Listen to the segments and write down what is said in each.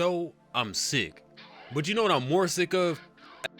So, I'm sick. But you know what I'm more sick of?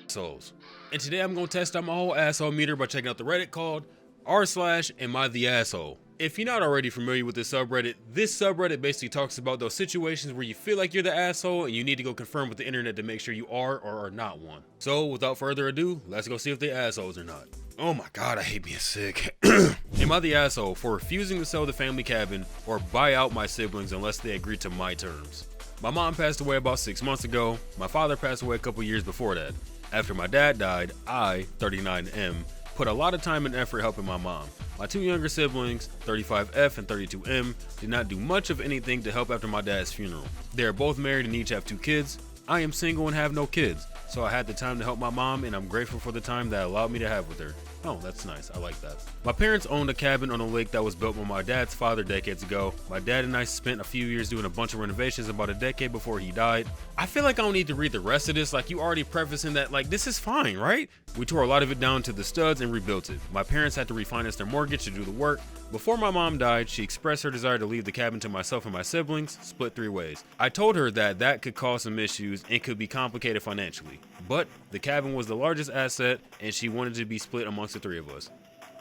Assholes. And today I'm gonna test out my whole asshole meter by checking out the Reddit called r/am I the asshole. If you're not already familiar with this subreddit basically talks about those situations where you feel like you're the asshole and you need to go confirm with the internet to make sure you are or are not one. So without further ado, let's go see if they're assholes or not. Oh my god, I hate being sick. Am I the asshole for refusing to sell the family cabin or buy out my siblings unless they agree to my terms? My mom passed away about 6 months ago. My father passed away a couple years before that. After my dad died, I, 39M, put a lot of time and effort helping my mom. My two younger siblings, 35F and 32M, did not do much of anything to help after my dad's funeral. They are both married and each have 2 kids. I am single and have no kids, so I had the time to help my mom and I'm grateful for the time that allowed me to have with her. Oh, that's nice. I like that. My parents owned a cabin on a lake that was built by my dad's father decades ago. My dad and I spent a few years doing a bunch of renovations about a decade before he died. I feel like I don't need to read the rest of this, like you already prefacing that, like this is fine, right? We tore a lot of it down to the studs and rebuilt it. My parents had to refinance their mortgage to do the work. Before my mom died, she expressed her desire to leave the cabin to myself and my siblings, split 3 ways. I told her that could cause some issues and could be complicated financially. But the cabin was the largest asset and she wanted to be split amongst the 3 of us.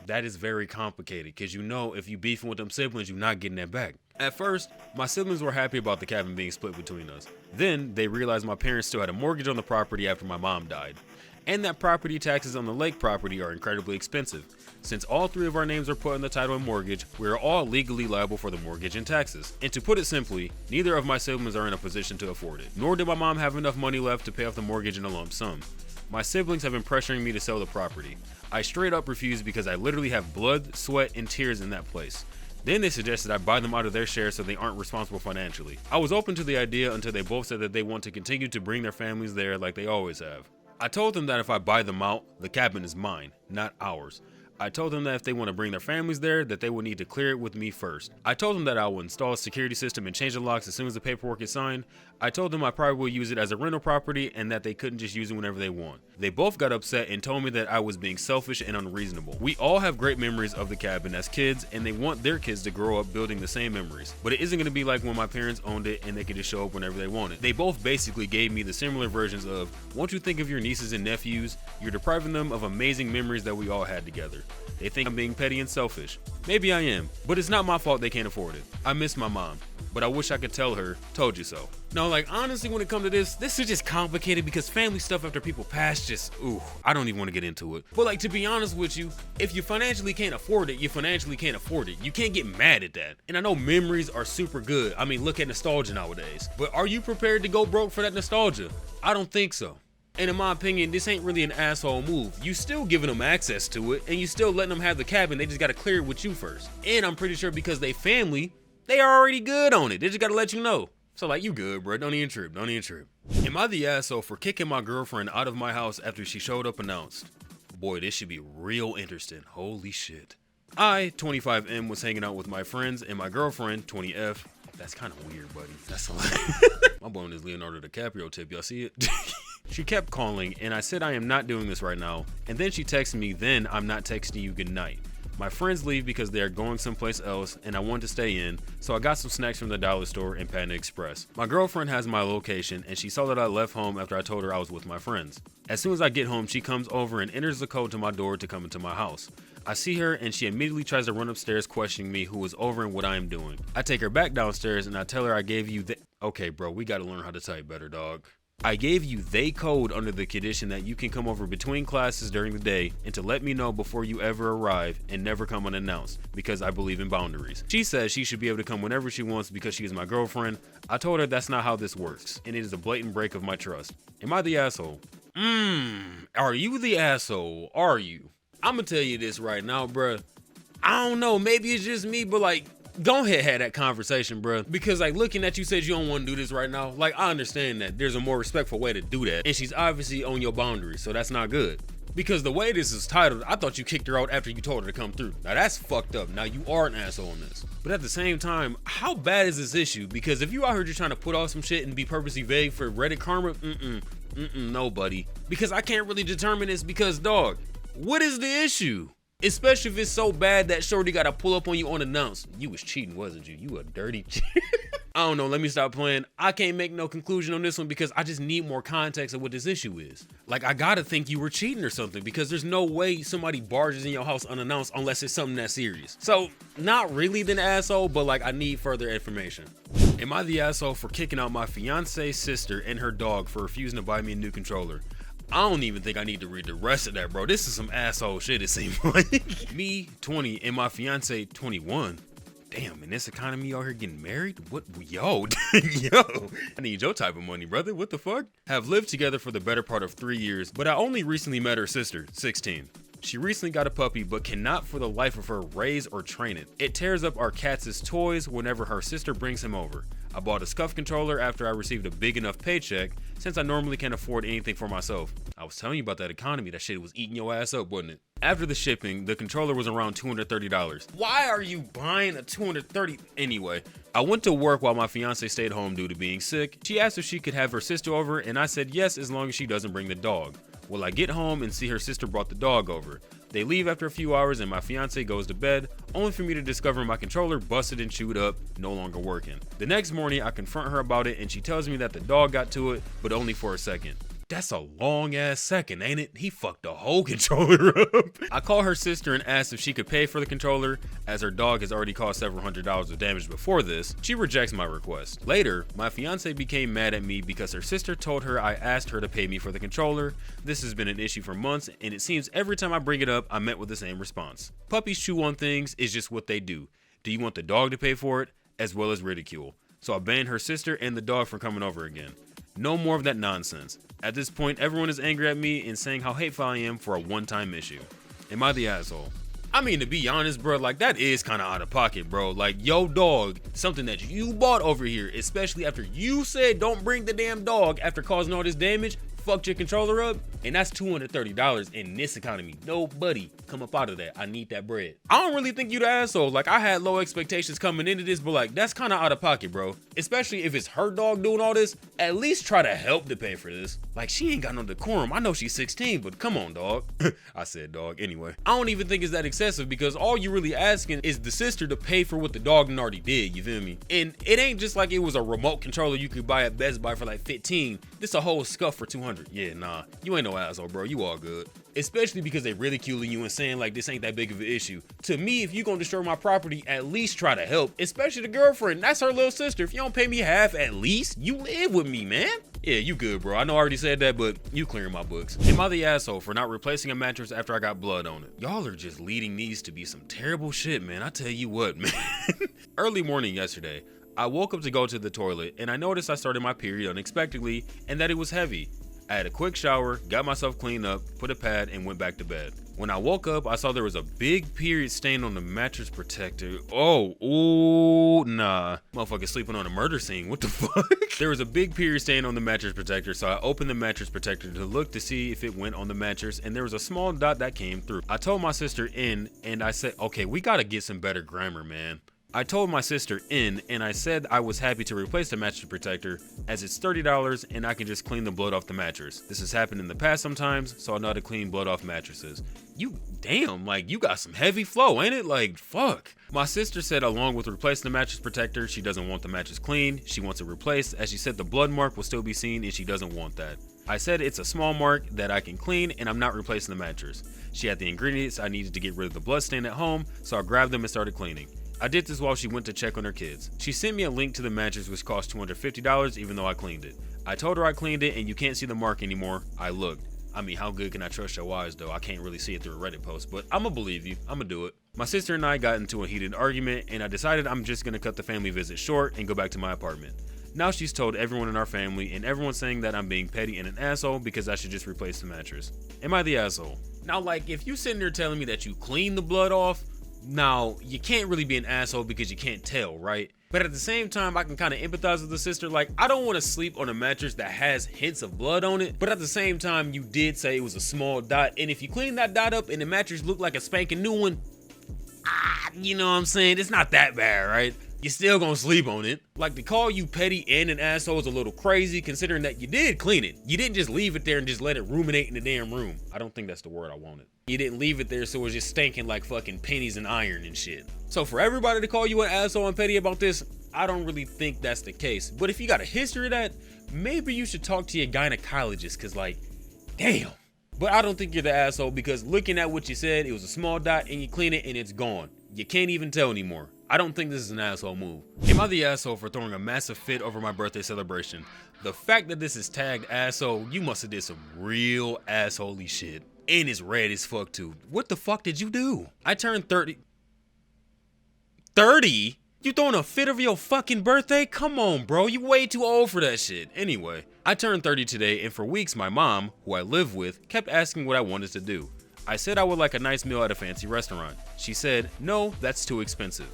That is very complicated because you know if you beefing with them siblings, you're not getting that back. At first, my siblings were happy about the cabin being split between us. Then they realized my parents still had a mortgage on the property after my mom died. And that property taxes on the lake property are incredibly expensive. Since all 3 of our names are put in the title and mortgage, we are all legally liable for the mortgage and taxes. And to put it simply, neither of my siblings are in a position to afford it. Nor did my mom have enough money left to pay off the mortgage in a lump sum. My siblings have been pressuring me to sell the property. I straight up refused because I literally have blood, sweat, and tears in that place. Then they suggested I buy them out of their share so they aren't responsible financially. I was open to the idea until they both said that they want to continue to bring their families there like they always have. I told them that if I buy them out, the cabin is mine, not ours. I told them that if they want to bring their families there, that they would need to clear it with me first. I told them that I will install a security system and change the locks as soon as the paperwork is signed. I told them I probably will use it as a rental property and that they couldn't just use it whenever they want. They both got upset and told me that I was being selfish and unreasonable. We all have great memories of the cabin as kids and they want their kids to grow up building the same memories. But it isn't going to be like when my parents owned it and they could just show up whenever they wanted. They both basically gave me the similar versions of, won't you think of your nieces and nephews? You're depriving them of amazing memories that we all had together. They think I'm being petty and selfish. Maybe I am, but it's not my fault they can't afford it. I miss my mom, but I wish I could tell her, told you so. No, like honestly, when it comes to this is just complicated because family stuff after people pass just, I don't even want to get into it. But like, to be honest with you, if you financially can't afford it, you financially can't afford it. You can't get mad at that. And I know memories are super good. I mean, look at nostalgia nowadays. But are you prepared to go broke for that nostalgia? I don't think so. And in my opinion, this ain't really an asshole move. You still giving them access to it, and you still letting them have the cabin. They just gotta clear it with you first. And I'm pretty sure because they family, they are already good on it. They just gotta let you know. So like, you good, bro. Don't even trip. Don't even trip. Am I the asshole for kicking my girlfriend out of my house after she showed up announced? Boy, this should be real interesting. Holy shit. I, 25M, was hanging out with my friends, and my girlfriend, 20F. That's kind of weird, buddy. That's a lot. My boy on this Leonardo DiCaprio tip. Y'all see it? She kept calling and I said I am not doing this right now, and then she texted me, then I'm not texting you good night. My friends leave because they are going someplace else and I want to stay in, so I got some snacks from the dollar store and Panda Express. My girlfriend has my location and she saw that I left home after I told her I was with my friends. As soon as I get home, she comes over and enters the code to my door to come into my house. I see her and she immediately tries to run upstairs questioning me who is over and what I am doing. I take her back downstairs and I tell her I gave you the— Okay bro, we gotta learn how to type better, dog. I gave you they code under the condition that you can come over between classes during the day and to let me know before you ever arrive and never come unannounced because I believe in boundaries. She says she should be able to come whenever she wants because she is my girlfriend. I told her that's not how this works and it is a blatant break of my trust. Am I the asshole? Are you the asshole? Are you? I'm gonna tell you this right now, bruh. I don't know, maybe it's just me, but like, go ahead, have that conversation, bro. Because like looking at you said you don't want to do this right now. Like I understand that there's a more respectful way to do that. And she's obviously on your boundaries, so that's not good. Because the way this is titled, I thought you kicked her out after you told her to come through. Now that's fucked up. Now you are an asshole in this. But at the same time, how bad is this issue? Because if you out here just trying to put off some shit and be purposely vague for Reddit karma, no buddy. Because I can't really determine this because dog, what is the issue? Especially if it's so bad that shorty gotta pull up on you unannounced. You was cheating, wasn't you? You a dirty cheat. I don't know, let me stop playing. I can't make no conclusion on this one because I just need more context of what this issue is. Like, I gotta think you were cheating or something because there's no way somebody barges in your house unannounced unless it's something that serious. So, not really the asshole, but like, I need further information. Am I the asshole for kicking out my fiance's sister and her dog for refusing to buy me a new controller? I don't even think I need to read the rest of that, bro. This is some asshole shit, it seems like. Me, 20, and my fiance, 21. Damn, in this economy out here getting married? What? Yo, yo. I need your type of money, brother. What the fuck? Have lived together for the better part of 3 years, but I only recently met her sister, 16. She recently got a puppy, but cannot for the life of her raise or train it. It tears up our cats' toys whenever her sister brings him over. I bought a scuff controller after I received a big enough paycheck, since I normally can't afford anything for myself. I was telling you about that economy, that shit was eating your ass up, wasn't it? After the shipping, the controller was around $230. Why are you buying a $230 anyway? I went to work while my fiance stayed home due to being sick. She asked if she could have her sister over, and I said yes as long as she doesn't bring the dog. Well, I get home and see her sister brought the dog over. They leave after a few hours and my fiance goes to bed, only for me to discover my controller busted and chewed up, no longer working. The next morning, I confront her about it and she tells me that the dog got to it, but only for a second. That's a long ass second, ain't it? He fucked the whole controller up. I call her sister and ask if she could pay for the controller, as her dog has already caused several $100s of damage before this. She rejects my request. Later, my fiance became mad at me because her sister told her I asked her to pay me for the controller. This has been an issue for months, and it seems every time I bring it up, I'm met with the same response. Puppies chew on things, it's just what they do. Do you want the dog to pay for it? As well as ridicule. So I banned her sister and the dog from coming over again. No more of that nonsense. At this point, everyone is angry at me and saying how hateful I am for a one-time issue. Am I the asshole? I mean, to be honest, bro, like, that is kind of out of pocket, bro. Like, yo dog, something that you bought over here, especially after you said don't bring the damn dog after causing all this damage, fucked your controller up, and that's $230 in this economy. Nobody come up out of that. I need that bread. I don't really think you the asshole. Like, I had low expectations coming into this, but like, that's kind of out of pocket, bro. Especially if it's her dog doing all this, at least try to help to pay for this. Like, she ain't got no decorum. I know she's 16, but come on, dog. I said dog anyway. I don't even think it's that excessive because all you really asking is the sister to pay for what the dog done already did, you feel me? And it ain't just like it was a remote controller you could buy at Best Buy for like 15. This a whole scuff for 200. Yeah, nah, you ain't no asshole, bro. You all good. Especially because they ridiculing you and saying like this ain't that big of an issue. To me, if you gonna destroy my property, at least try to help. Especially the girlfriend. That's her little sister. If you don't pay me half, at least you live with me, man. Yeah, you good, bro. I know I already said that, but you clearing my books. Am I the asshole for not replacing a mattress after I got blood on it? Y'all are just leading these to be some terrible shit, man. I tell you what, man. Early morning yesterday, I woke up to go to the toilet and I noticed I started my period unexpectedly and that it was heavy. I had a quick shower, got myself cleaned up, put a pad, and went back to bed. When I woke up, I saw there was a big period stain on the mattress protector. Oh, ooh, nah. Motherfucker sleeping on a murder scene, what the fuck? There was a big period stain on the mattress protector, so I opened the mattress protector to look to see if it went on the mattress, and there was a small dot that came through. I told my sister in, and I said, okay, we gotta get some better grammar, man. I told my sister in, and I said I was happy to replace the mattress protector as it's $30 and I can just clean the blood off the mattress. This has happened in the past sometimes, so I know how to clean blood off mattresses. You damn, like you got some heavy flow, ain't it? Like fuck. My sister said along with replacing the mattress protector, she doesn't want the mattress cleaned, she wants it replaced as she said the blood mark will still be seen and she doesn't want that. I said it's a small mark that I can clean and I'm not replacing the mattress. She had the ingredients I needed to get rid of the blood stain at home, so I grabbed them and started cleaning. I did this while she went to check on her kids. She sent me a link to the mattress which cost $250 even though I cleaned it. I told her I cleaned it and you can't see the mark anymore. I looked. I mean, how good can I trust your eyes though? I can't really see it through a Reddit post, but I'ma believe you. I'ma do it. My sister and I got into a heated argument and I decided I'm just gonna cut the family visit short and go back to my apartment. Now she's told everyone in our family and everyone's saying that I'm being petty and an asshole because I should just replace the mattress. Am I the asshole? Now like if you sitting there telling me that you cleaned the blood off, now, you can't really be an asshole because you can't tell, right? But at the same time, I can kind of empathize with the sister. Like, I don't want to sleep on a mattress that has hints of blood on it. But at the same time, you did say it was a small dot. And if you clean that dot up and the mattress looked like a spanking new one, you know what I'm saying? It's not that bad, right? You're still gonna sleep on it. Like, to call you petty and an asshole is a little crazy considering that you did clean it. You didn't just leave it there and just let it ruminate in the damn room. I don't think that's the word I wanted. He didn't leave it there, so it was just stinking like fucking pennies and iron and shit. So for everybody to call you an asshole and petty about this, I don't really think that's the case. But if you got a history of that, maybe you should talk to your gynecologist, cause like, damn. But I don't think you're the asshole, because looking at what you said, it was a small dot and you clean it and it's gone. You can't even tell anymore. I don't think this is an asshole move. Am I the asshole for throwing a massive fit over my birthday celebration? The fact that this is tagged asshole, you must have did some real assholey shit. And it's red as fuck too. What the fuck did you do? I turned 30. 30? You throwing a fit over your fucking birthday? Come on, bro. You way too old for that shit. Anyway, I turned 30 today, and for weeks my mom, who I live with, kept asking what I wanted to do. I said I would like a nice meal at a fancy restaurant. She said, no, that's too expensive.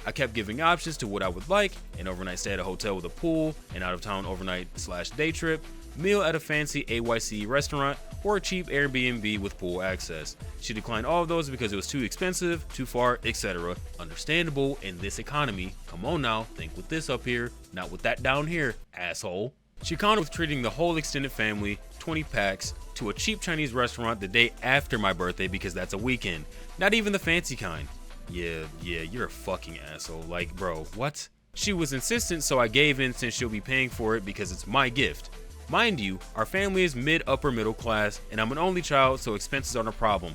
I kept giving options to what I would like: an overnight stay at a hotel with a pool, an out-of-town overnight/day trip, meal at a fancy AYC restaurant, or a cheap Airbnb with pool access. She declined all of those because it was too expensive, too far, etc. Understandable in this economy. Come on now, think with this up here, not with that down here, asshole. She conned with treating the whole extended family, 20 packs, to a cheap Chinese restaurant the day after my birthday because that's a weekend. Not even the fancy kind. Yeah, you're a fucking asshole. Like, bro, what? She was insistent, so I gave in since she'll be paying for it because it's my gift. Mind you, our family is mid-upper middle class, and I'm an only child, so expenses aren't a problem.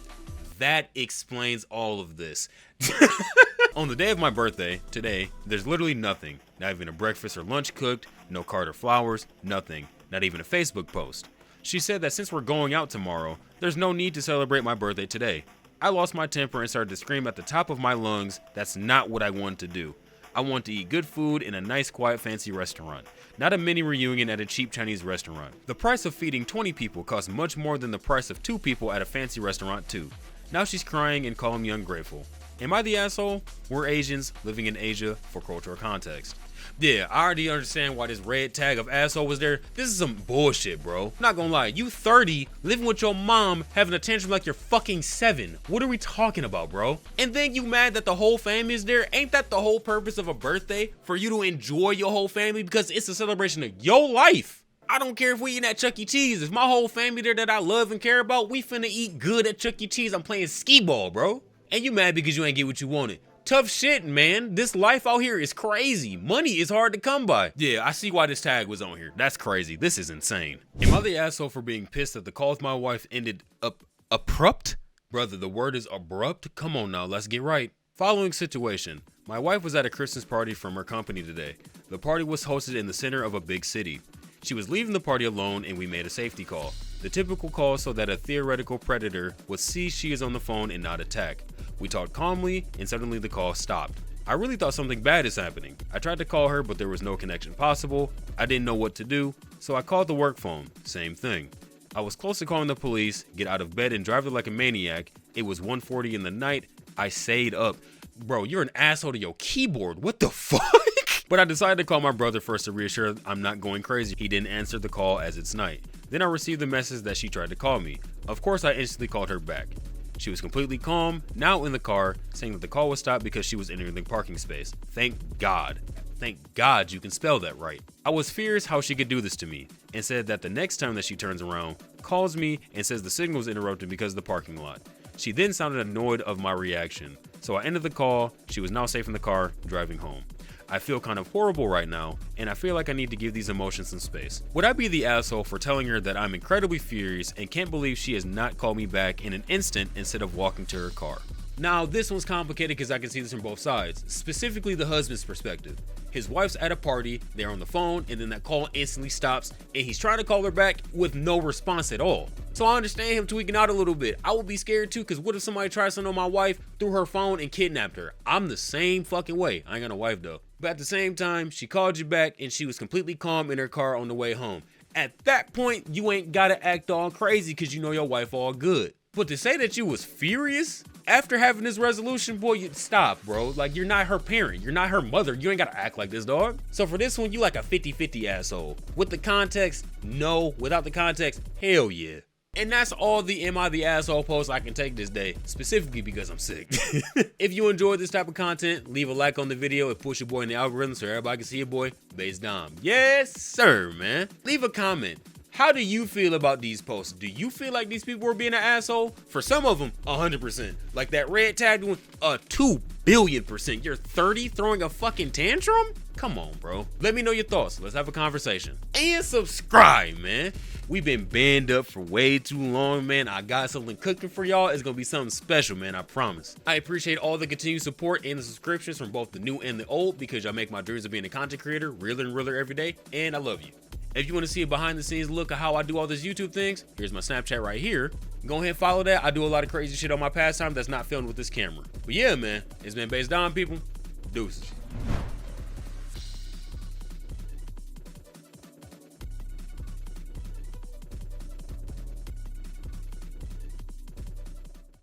That explains all of this. On the day of my birthday, today, there's literally nothing. Not even a breakfast or lunch cooked, no card or flowers, nothing. Not even a Facebook post. She said that since we're going out tomorrow, there's no need to celebrate my birthday today. I lost my temper and started to scream at the top of my lungs. That's not what I want to do. I want to eat good food in a nice, quiet, fancy restaurant, not a mini reunion at a cheap Chinese restaurant. The price of feeding 20 people costs much more than the price of 2 people at a fancy restaurant too. Now she's crying and calling me ungrateful. Am I the asshole? We're Asians living in Asia for cultural context. Yeah, I already understand why this red tag of asshole was there. This is some bullshit, bro. Not gonna lie, you 30, living with your mom, having a tantrum like you're fucking 7. What are we talking about, bro? And then you mad that the whole family is there? Ain't that the whole purpose of a birthday? For you to enjoy your whole family because it's a celebration of your life. I don't care if we eating at Chuck E. Cheese. If my whole family there that I love and care about, we finna eat good at Chuck E. Cheese. I'm playing skee ball, bro. And you mad because you ain't get what you wanted. Tough shit, man. This life out here is crazy. Money is hard to come by. Yeah, I see why this tag was on here. That's crazy. This is insane. Am I the asshole for being pissed that the call with my wife ended abrupt? Brother, the word is abrupt? Come on now, let's get right. Following situation. My wife was at a Christmas party from her company today. The party was hosted in the center of a big city. She was leaving the party alone and we made a safety call. The typical call so that a theoretical predator would see she is on the phone and not attack. We talked calmly and suddenly the call stopped. I really thought something bad is happening. I tried to call her but there was no connection possible. I didn't know what to do, so I called the work phone. Same thing. I was close to calling the police, get out of bed and drive it like a maniac. It was 1:40 in the night. I stayed up. Bro, you're an asshole to your keyboard. What the fuck? But I decided to call my brother first to reassure I'm not going crazy. He didn't answer the call as it's night. Then I received the message that she tried to call me. Of course, I instantly called her back. She was completely calm, now in the car, saying that the call was stopped because she was entering the parking space. Thank God. Thank God you can spell that right. I was furious how she could do this to me and said that the next time that she turns around, calls me and says the signal was interrupted because of the parking lot. She then sounded annoyed of my reaction. So I ended the call. She was now safe in the car, driving home. I feel kind of horrible right now, and I feel like I need to give these emotions some space. Would I be the asshole for telling her that I'm incredibly furious and can't believe she has not called me back in an instant instead of walking to her car? Now, this one's complicated because I can see this from both sides, specifically the husband's perspective. His wife's at a party, they're on the phone, and then that call instantly stops, and he's trying to call her back with no response at all. So I understand him tweaking out a little bit. I would be scared too, because what if somebody tries something on my wife through her phone and kidnapped her? I'm the same fucking way. I ain't got no wife though. But at the same time, she called you back and she was completely calm in her car on the way home. At that point, you ain't gotta act all crazy because you know your wife all good. But to say that you was furious after having this resolution, boy, you stop, bro. Like, you're not her parent. You're not her mother. You ain't gotta act like this, dog. So for this one, you like a 50-50 asshole. With the context, no. Without the context, hell yeah. And that's all the Am I the Asshole posts I can take this day, specifically because I'm sick. If you enjoyed this type of content, leave a like on the video and push your boy in the algorithm so everybody can see your boy, BasedDom. Yes, sir, man. Leave a comment. How do you feel about these posts? Do you feel like these people were being an asshole? For some of them, 100%. Like that red tag one, 2 billion%. You're 30 throwing a fucking tantrum? Come on, bro. Let me know your thoughts. Let's have a conversation. And subscribe, man. We've been banned up for way too long, man. I got something cooking for y'all. It's gonna be something special, man, I promise. I appreciate all the continued support and the subscriptions from both the new and the old, because y'all make my dreams of being a content creator realer and realer every day, and I love you. If you want to see a behind the scenes look at how I do all these YouTube things, here's my Snapchat right here. Go ahead and follow that. I do a lot of crazy shit on my pastime that's not filmed with this camera. But yeah, man, it's been BasedDom, people. Deuces.